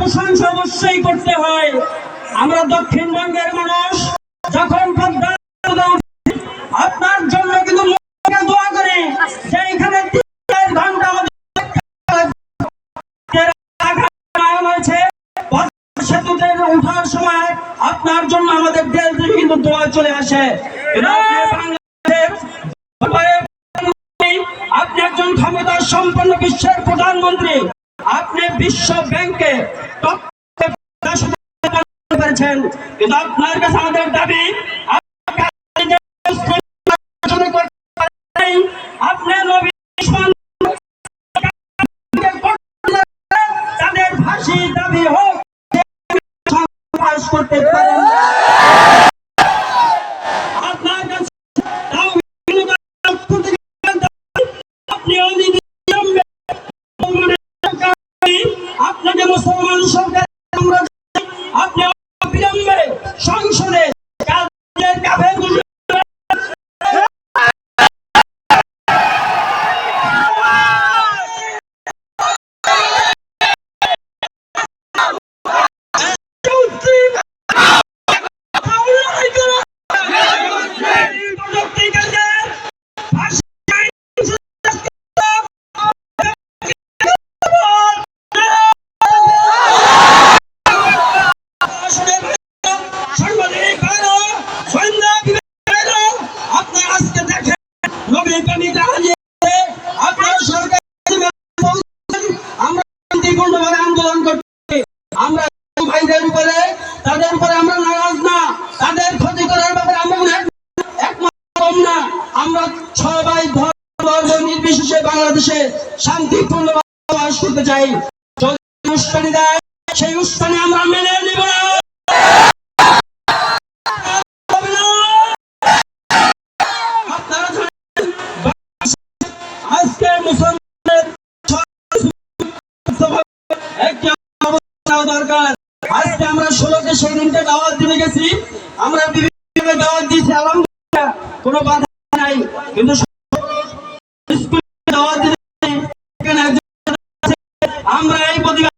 প্রশংসা অবশ্যই করতে হয়। আমরা দক্ষিণবঙ্গের মানুষ, যখন আপনার জন্য কিন্তু দোয়া করি যে এখানে 3 ঘন্টা সেতুতে ওঠার সময় আপনার জন্য আমাদের দেশ থেকে কিন্তু দোয়া চলে আসে। আপনি একজন ক্ষমতা সম্পন্ন বিশ্বের প্রধানমন্ত্রী, আপনি বিশ্ব ব্যাংকে পেরেছেন, কিন্তু আপনার কাছে আমাদের দাবি আপনি তাদের ফাঁসি দাবি হোক করতে পারেন। আপনার কাছে আপনাকে মুসলমান সরকার আপনি অবিলম্বে সংসদে আন্দোলন করতে আমরা ভাইদের উপরে তাদের উপরে আমরা নারাজ না, তাদের ক্ষতি করার ব্যাপারে আমরা একমত না। আমরা সবাই ধর্ম নির্বিশেষে বাংলাদেশে শান্তিপূর্ণ বাস করতে চাই। যদি উস্কানি দেয় সেই উস্কানি আমরা মেনে নিব না। আজকে মুসলমানের দরকার। আজকে আমরা 16কে সেই দিনকে দাওয়াত দিতে গেছি, আমরা বিভিন্ন দাওয়াত দিয়েছি, আলহামদুলিল্লাহ কোনো বাধা নাই, কিন্তু দাওয়াত দিতে আমরা এই প্রতিবাদ